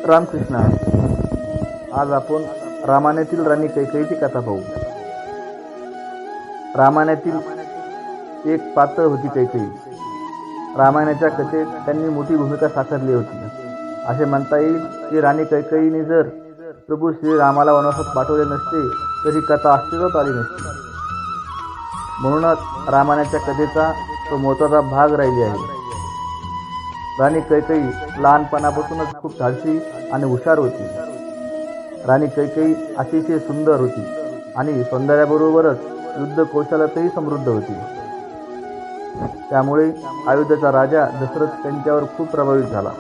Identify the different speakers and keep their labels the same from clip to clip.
Speaker 1: रामकृष्ण. आज आपण रामायणातील राणी कैकेयीची कथा पाहू. रामायणातील एक पात्र होती कैकेयी. रामायणाच्या कथेत त्यांनी मोठी भूमिका साकारली होती. असे म्हणता येईल की राणी कैकेयीने जर प्रभू श्रीरामाला वनवासात पाठवले नसते तर ही कथा अस्तित्वात आली नसती. म्हणूनच रामायणाच्या कथेचा तो महत्त्वाचा भाग राहिली आहे. राणी कैकेयी लहानपणापासूनच खूप धाडसी आणि हुशार होती. राणी कैकेयी अतिशय सुंदर होती आणि सौंदर्याबरोबरच युद्ध कौशल्यातही समृद्ध होती. त्यामुळे अयोध्येचा राजा दशरथ त्यांच्यावर खूप प्रभावित झाला.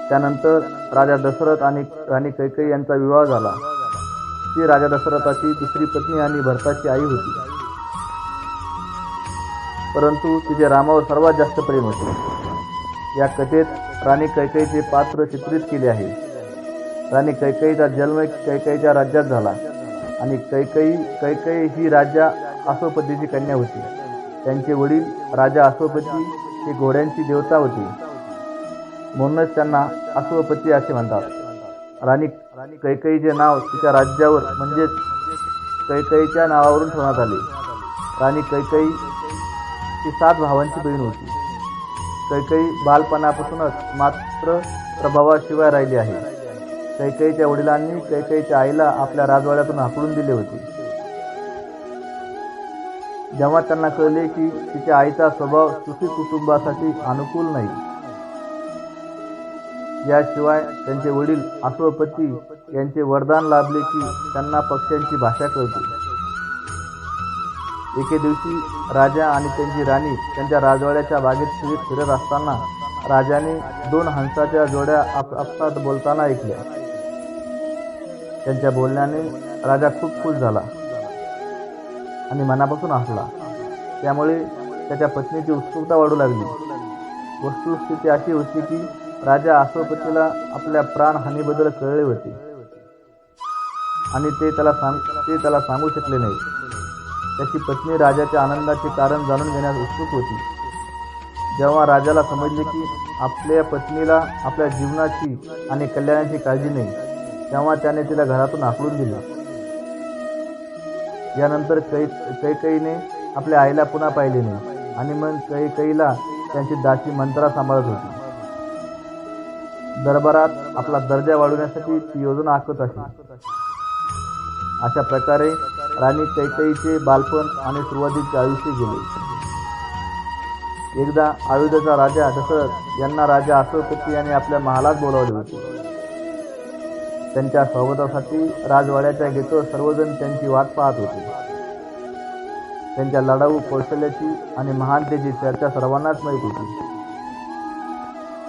Speaker 1: त्यानंतर राजा दशरथ आणि राणी कैकेयी यांचा विवाह झाला. ती राजा दशरथाची दुसरी पत्नी आणि भरताची आई होती. परंतु तिचे रामावर सर्वात जास्त प्रेम होते. या कथेत राणी कैकेयीचे पात्र चित्रित केले आहे. राणी कैकेयीचा जन्म कैकेयीच्या राज्यात झाला आणि कैकेयी ही राजा अश्वपतीची कन्या होती. त्यांचे वडील राजा अश्वपती हे घोड्यांची देवता होते, म्हणूनच त्यांना अश्वपती असे म्हणतात. राणी कैकेयीचे नाव तिच्या राज्यावर म्हणजेच कैकेयीच्या नावावरून ठेवण्यात आले. राणी कैकेयी ही 7 भावांची बहीण होती. कैकेयी बालपणापासूनच मात्र प्रभावाशिवाय राहिली आहे. कैकेयीच्या वडिलांनी कैकेयीच्या आईला आपल्या राजवाड्यातून हाकलून दिले होते. जेव्हा त्यांना कळले की तिच्या आईचा स्वभाव सुखी कुटुंबासाठी अनुकूल नाही, याशिवाय त्यांचे वडील अश्वपती यांचे वरदान लाभले की त्यांना पक्ष्यांची भाषा कळते. एके दिवशी राजा आणि त्यांची राणी त्यांच्या राजवाड्याच्या बागेत फिरत असताना राजाने 2 हंसाच्या जोड्या आपसात बोलताना ऐकल्या. त्यांच्या बोलण्याने राजा खूप खुश झाला आणि मनापासून हसला. त्यामुळे त्याच्या पत्नीची उत्सुकता वाढू लागली. वस्तुस्थिती अशी होती की राजा अश्वपतीला आपल्या प्राणहानीबद्दल कळले होते आणि ते त्याला सांगू शकले नाही. त्याची पत्नी राजाच्या आनंदाचे कारण जाणून घेण्यास उत्सुक होती. जेव्हा राजाला समजले की आपल्या पत्नीला आपल्या जीवनाची आणि कल्याणाची काळजी नाही, तेव्हा त्याने तिला घरातून हाकलून दिले. यानंतर कैकेयीने आपल्या आईला पुन्हा पाहिले नाही आणि मग कैकेयीला त्यांची दासी मंत्रा सांभाळत होती. दरबारात आपला दर्जा वाढवण्यासाठी ती योजना आखत असे. अशा प्रकारे राणी कैकेयीचे बालपण आणि सुरुवातीचे आयुष्य गेले. एकदा अयोध्येचा राजा दशरथ यांना राजा अश्वपती यांनी आपल्या महालात बोलावले होते. त्यांच्या स्वागतासाठी राजवाड्याच्या गेटवर सर्वजण त्यांची वाट पाहत होते. त्यांच्या लढाऊ कौशल्याची आणि महानतेची चर्चा सर्वांनाच माहीत होती.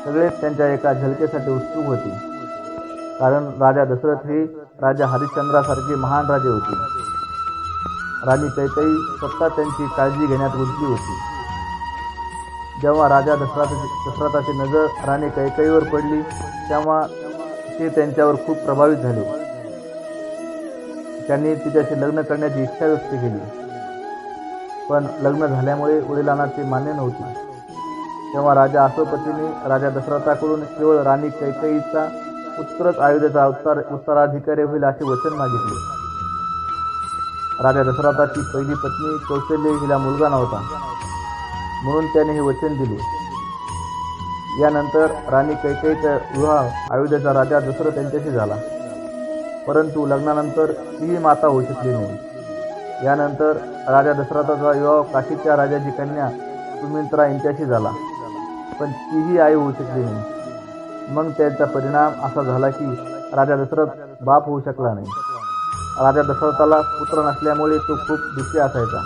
Speaker 1: सगळेच त्यांच्या एका झलकेसाठी उत्सुक होते, कारण राजा दशरथ हे राजा हरिश्चंद्रासारखे महान राजे होते. राणी कैकेयी स्वतः त्यांची काळजी घेण्यात गुंतली होती. जेव्हा राजा दशरथाची नजर राणी कैकेयीवर पडली तेव्हा ते त्यांच्यावर खूप प्रभावित झाले. त्यांनी तिच्याशी लग्न करण्याची इच्छा व्यक्त केली, पण लग्न झाल्यामुळे वडिलांना ते मान्य नव्हते. तेव्हा राजा अश्वपतीने राजा दशरथाकडून केवळ राणी कैकेयीचा पुत्रच अयोध्येचा उत्तराधिकारी होईल असे वचन मागितले. राजा दशरथाची पहिली पत्नी कौशल्य हिला मुलगा नव्हता, म्हणून त्याने हे वचन दिले. यानंतर राणी कैकेयीचा विवाह अयोध्येचा राजा दशरथ यांच्याशी झाला, परंतु लग्नानंतर तीही माता होऊ शकली नाही. यानंतर राजा दशरथाचा विवाह काशीच्या राजाची कन्या सुमित्रा यांच्याशी झाला, पण तीही आई होऊ शकली नाही. मग त्याचा परिणाम असा झाला की राजा दशरथ बाप होऊ शकला नाही. राजा दशरथाला पुत्र नसल्यामुळे तो खूप दुःखी असायचा.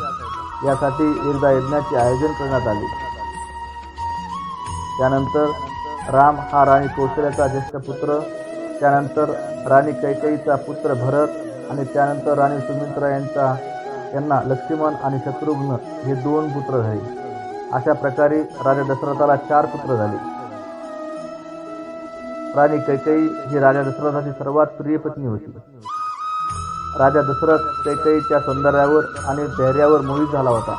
Speaker 1: यासाठी एकदा यज्ञाचे आयोजन करण्यात आले. त्यानंतर राम हा राणी कौशल्याचा ज्येष्ठ पुत्र, त्यानंतर राणी कैकेयीचा पुत्र भरत आणि त्यानंतर राणी सुमित्रा यांना लक्ष्मण आणि शत्रुघ्न हे 2 पुत्र झाले. अशा प्रकारे राजा दशरथाला 4 पुत्र झाले. राणी कैकेयी ही राजा दशरथाची सर्वात प्रिय पत्नी होती. राजा दशरथ कैकेयीच्या सौंदर्यावर आणि धैर्यावर मोहित झाला होता.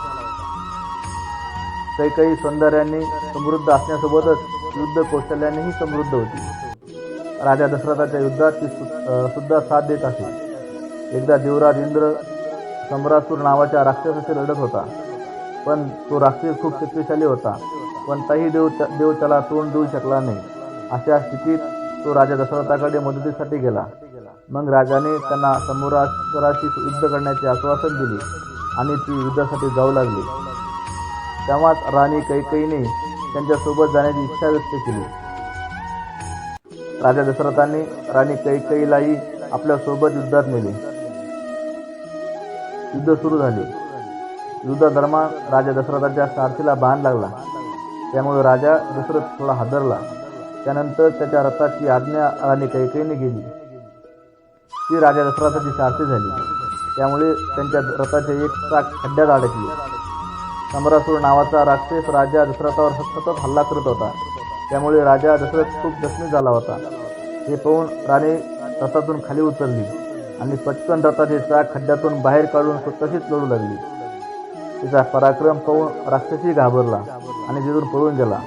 Speaker 1: कैकेयी सौंदर्याने समृद्ध असण्यासोबतच युद्ध कौशल्यानेही समृद्ध होती. राजा दशरथाच्या युद्धात ती सुद्धा साथ देत असे. एकदा देवराज इंद्र सम्रासूर नावाच्या राक्षसाशी लढत होता, पण तो राक्षस खूप शक्तिशाली होता. कोणताही देव त्याला तोंड देऊ शकला नाही. अशा स्थितीत तो राजा दशरथाकडे मदतीसाठी गेला. मग राजाने त्यांना सम्रासुराशी युद्ध करण्याचे आश्वासन दिले आणि ती युद्धासाठी जाऊ लागली. तेव्हाच राणी कैकेयीने त्यांच्यासोबत जाण्याची इच्छा व्यक्त केली. राजा दशरथाने राणी कैकेयीलाही आपल्यासोबत युद्धात नेले. युद्ध सुरू झाले. युद्धादरम्यान राजा दशरथाच्या सारथीला बाण लागला. त्यामुळे राजा दशरथ थोडा हादरला. त्यानंतर त्याच्या रथाची आज्ञा राणी कैकेयीने केली. ती राजा दशरथाची सारथी झाली. त्यामुळे त्यांच्या रथाचे एक चाक खड्ड्यात अडकले. सम्रासूर नावाचा राक्षस राजा दशरथावर सतत हल्ला करत होता. त्यामुळे राजा दशरथ खूप जखमी झाला होता. हे पाहून राणी रथातून खाली उतरली आणि पटकन रथाचे चाक खड्ड्यातून बाहेर काढून स्वतःशीच लढू लागली. तिचा पराक्रम पाहून राक्षसही घाबरला आणि तिथून पळून गेला.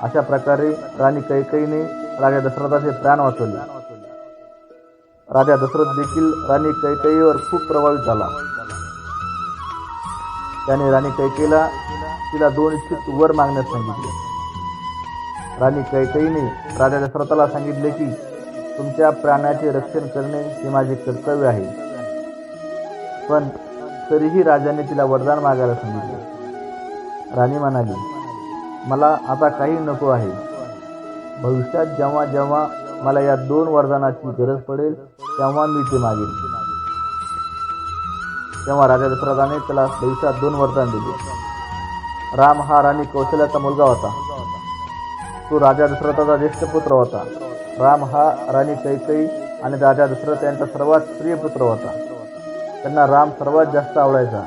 Speaker 1: अशा प्रकारे राणी कैकेयीने राजा दशरथाचे प्राण वाचवले. राजा दशरथ देखील राणी कैकेयीवर खूप प्रभावित झाला. त्याने राणी कैकेयीला तिला 2 इच्छित वर मागण्यास सांगितले. राणी कैकेयीने राजा दशरथाला सांगितले की तुमच्या प्राणाचे रक्षण करणे हे माझे कर्तव्य आहे. पण तरीही राजाने तिला वरदान मागायला सांगितले. राणी म्हणाली, मला आता काही नको आहे. भविष्यात जेव्हा जेव्हा मला या 2 वरदानाची गरज पडेल तेव्हा मी ते मागेन. तेव्हा राजा दशरथाने त्याला भविष्यात 2 वरदान दिले. राम हा राणी कौशल्याचा मुलगा होता. तो राजा दशरथाचा ज्येष्ठ पुत्र होता. राम हा राणी कैकेयी आणि राजा दशरथ यांचा सर्वात प्रिय पुत्र होता. त्यांना राम सर्वात जास्त आवडायचा.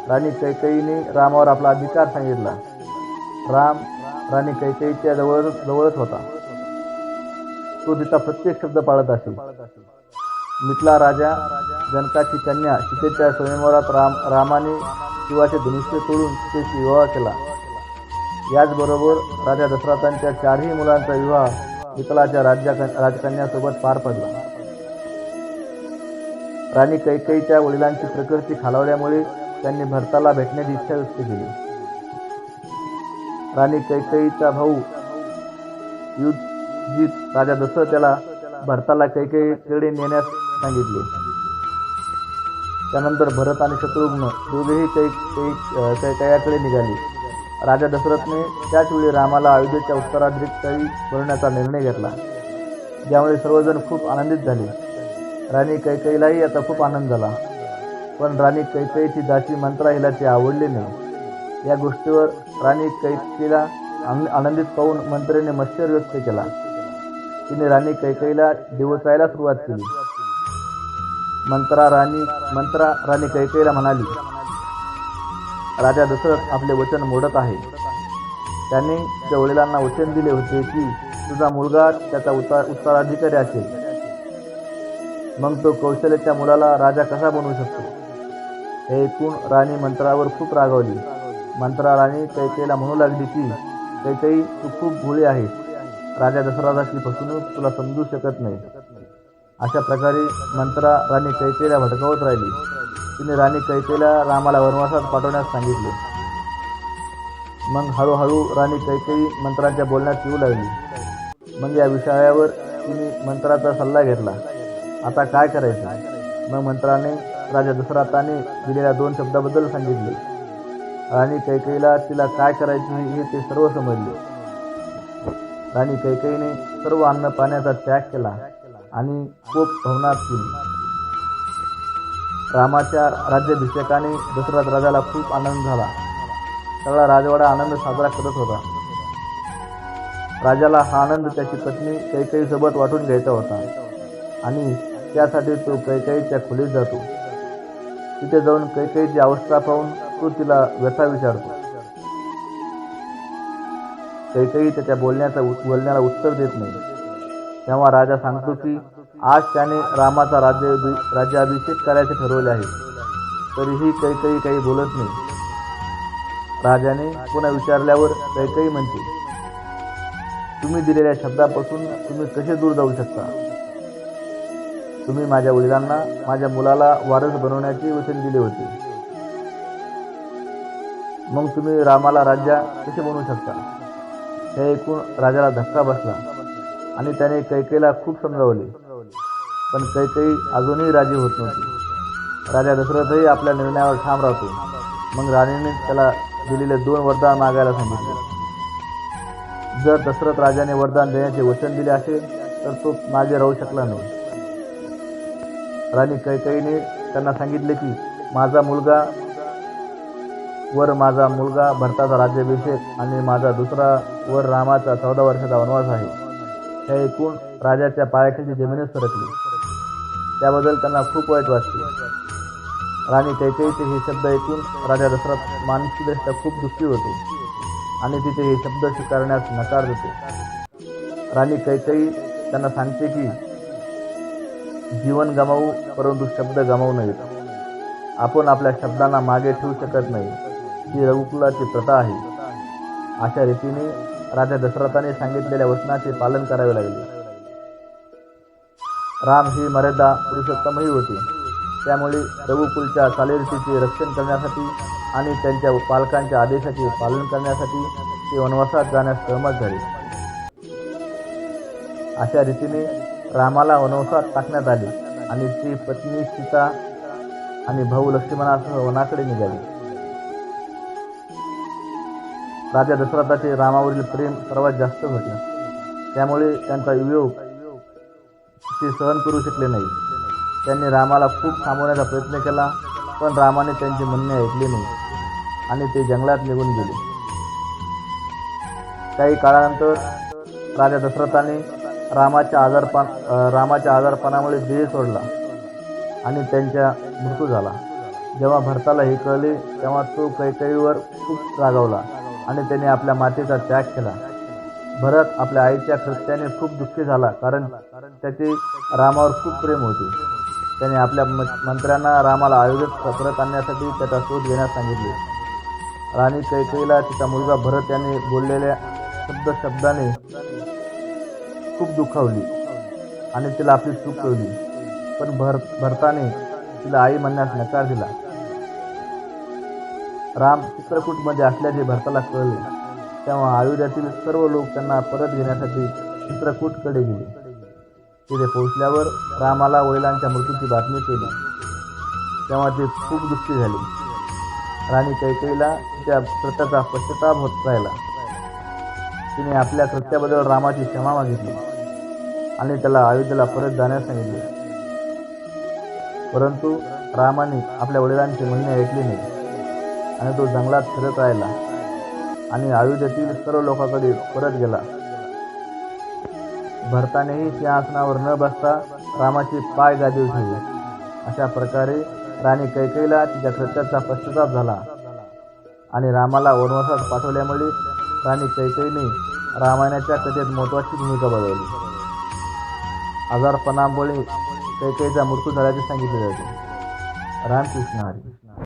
Speaker 1: राणी कैकेयीने रामावर आपला अधिकार सांगितला. राम राणी कैकेयीच्या जवळच होता. तो तिचा प्रत्येक शब्द पाळत असे. मिथिला राजा जनकाची कन्या सीतेच्या स्वयंवरात रामाने शिवाचे धनुष्य तोडून सीतेशी विवाह केला. याचबरोबर राजा दशरथांच्या 4ही मुलांचा विवाह मिथिलाच्या राजकन्यासोबत पार पडला. राणी कैकेयीच्या वडिलांची प्रकृती खालावल्यामुळे त्यांनी भरताला भेटण्याची इच्छा व्यक्त केली. राणी कैकेयीचा भाऊ युधिष्ठिर राजा दशरथ त्याला भरताला कैकेयीकडे नेण्यास सांगितले. त्यानंतर भरत आणि शत्रुघ्न दोघेही कैकेयीकडे निघाले. राजा दशरथने त्याच वेळी रामाला अयोध्येच्या उत्तराधिकारी बनवण्याचा निर्णय घेतला, ज्यामुळे सर्वजण खूप आनंदित झाले. राणी कैकेयीलाही आता खूप आनंद झाला. पण राणी कैकेयीची दासी मंत्रा हिला ते आवडले नाही. या गोष्टीवर राणी कैकेयीला आनंदित पाहून मंत्रेने मत्सर व्यक्त केला. तिने राणी कैकेयीला डिवचायला सुरुवात केली. मंत्रा राणी कैकेयीला म्हणाली, राजा दशरथ आपले वचन मोडत आहे. त्याने त्या वडिलांना वचन दिले होते की तुझा मुलगा त्याचा उत्तराधिकारी असेल. मग तो कौशल्याच्या मुलाला राजा कसा बनवू शकतो? हे ऐकून राणी मंत्रावर खूप रागावली. मंत्रा राणी कैकेयीला म्हणू लागली की कैकेयी, तू खूप भोळी आहेस. राजा दशरथाची फसवणूक तुला समजू शकत नाही. अशा प्रकारे मंत्रा राणी कैकेयीला भडकावत राहिली. तिने राणी कैकेयीला रामाला वनवासात पाठवण्यास सांगितले. मग हळूहळू राणी कैकेयी मंत्राच्या बोलण्यात येऊ लागली. मग या विषयावर तिने मंत्राचा सल्ला घेतला. आता काय करायचं? मग मंत्राने राजा दशरथाने दिलेल्या 2 शब्दाबद्दल सांगितले. राणी कैकेयीला तिला काय करायचे हे ते सर्व समजले. राणी कैकेयीने सर्व अन्न पाण्याचा त्याग केला आणि कोप भवनात गेली. रामाच्या राज्याभिषेकाने दशरथ राजाला खूप आनंद झाला. सगळा राजवाडा आनंद साजरा करत होता. राजाला हा आनंद त्याची पत्नी कैकेयीसोबत वाटून घ्यायचा होता आणि त्यासाठी तो कैकेयीच्या खोलीत जातो. तिथे जाऊन कैकेयीची अवस्था पाहून तो तिला व्यथा विचारतो. कैकेयी त्याच्या बोलण्याला उत्तर देत नाही. तेव्हा राजा सांगतो की आज त्याने रामाचा राज्याभिषेक करायचे ठरवले आहे. तरीही कैकेयी काही बोलत नाही. राजाने पुन्हा विचारल्यावर कैकेयी म्हणते, तुम्ही दिलेल्या शब्दापासून तुम्ही कसे दूर जाऊ शकता? तुम्ही माझ्या वडिलांना माझ्या मुलाला वारस बनवण्याचे वचन दिले होते. मग तुम्ही रामाला राजा कसे बनवू शकता? हे ऐकून राजाला धक्का बसला आणि त्याने कैकेयीला खूप समजावले, पण कैकेयी अजूनही राजी होत नव्हती. राजा दशरथही आपल्या निर्णयावर ठाम राहतो. मग राणीने त्याला दिलेले 2 वरदान मागायला सांगितले. जर दशरथ राजाने वरदान देण्याचे वचन दिले असेल तर तो मागे राहू शकला नाही. राणी कैकेयीने त्यांना सांगितले की माझा मुलगा भरताचा राज्याभिषेक आणि माझा दुसरा वर रामाचा 14 वर्षाचा वनवास आहे. हे ऐकून राजाच्या पायाखाली जमिनीत सरकले. त्याबद्दल त्यांना खूप वाईट वाटले. राणी कैकेयीचे हे शब्द ऐकून राजा दशरथ मानसिकदृष्ट्या खूप दुःखी होते आणि तिचे हे शब्द स्वीकारण्यास नकार देते. राणी कैकेयी त्यांना सांगते की जीवन गमावू परंतु शब्द गमावू नयेत. आपण आपल्या शब्दांना मागे ठेवू शकत नाही. ही रघुकुलाची प्रथा आहे. अशा रीतीने राजा दशरथाने सांगितलेल्या वचनाचे पालन करावे लागले. राम ही मर्यादा पुरुषोत्तमही होते. त्यामुळे रघुकुलच्या चालीरीतीचे रक्षण करण्यासाठी आणि त्यांच्या पालकांच्या आदेशाचे पालन करण्यासाठी ते वनवासात जाण्यास सहमत झाले. अशा रीतीने रामाला वनवासात टाकण्यात आले आणि ती पत्नी सीता आणि भाऊ लक्ष्मणासह वनाकडे निघाले. राजा दशरथाचे रामावरील प्रेम सर्वात जास्त होते. त्यामुळे त्यांचा वियोग ते सहन करू शकले नाही. त्यांनी रामाला खूप थांबवण्याचा प्रयत्न केला, पण रामाने त्यांचे म्हणणे ऐकले नाही आणि ते जंगलात निघून गेले. काही काळानंतर राजा दशरथाने रामाच्या आजारपणामुळे देह सोडला आणि त्यांचा मृत्यू झाला. जेव्हा भरताला हे कळले तेव्हा तो कैकेयीवर खूप रागावला आणि त्याने आपल्या मातेचा त्याग केला. भरत आपल्या आईच्या कृत्याने खूप दुःखी झाला, कारण त्याचे रामावर खूप प्रेम होते. त्याने आपल्या मंत्र्यांना रामाला अयोध्येत परत आणण्यासाठी त्याचा शोध घेण्यास सांगितले. राणी कैकेयीला तिचा मुलगा भरत याने बोललेल्या शब्दाने खूप दुखावली आणि तिला आपली चूक कळली. पण भरताने तिला आई म्हणण्यास नकार दिला. राम चित्रकूटमध्ये असल्याचे भरताला कळले. तेव्हा अयोध्यातील सर्व लोक त्यांना परत घेण्यासाठी चित्रकूटकडे गेले. तिथे पोहोचल्यावर रामाला वडिलांच्या मृत्यूची बातमी कळली. तेव्हा ते खूप दुःखी झाले. राणी कैकेयीला त्या कृत्याचा पश्चाताप होत राहिला. तिने आपल्या कृत्याबद्दल रामाची क्षमा मागितली आणि त्याला अयोध्येला परत जाण्यास सांगितले. परंतु रामाने आपल्या वडिलांचे म्हणणे ऐकले नाही आणि तो जंगलात फिरत राहिला आणि अयोध्येतील सर्व लोकांकडे परत गेला. भरतानेही सिंहासनावर न बसता रामाचे पाय गादीवर ठेवले. अशा प्रकारे राणी कैकेयीला तिच्या कृत्याचा पश्चाताप झाला आणि रामाला वनवासात पाठवल्यामुळे राणी कैकेयीने रामायणाच्या कथेत महत्त्वाची भूमिका बजावली. आजारपणामुळे कैकेयीचा मृत्यू झाल्याचे सांगितले जाते. रामकृष्ण हरी.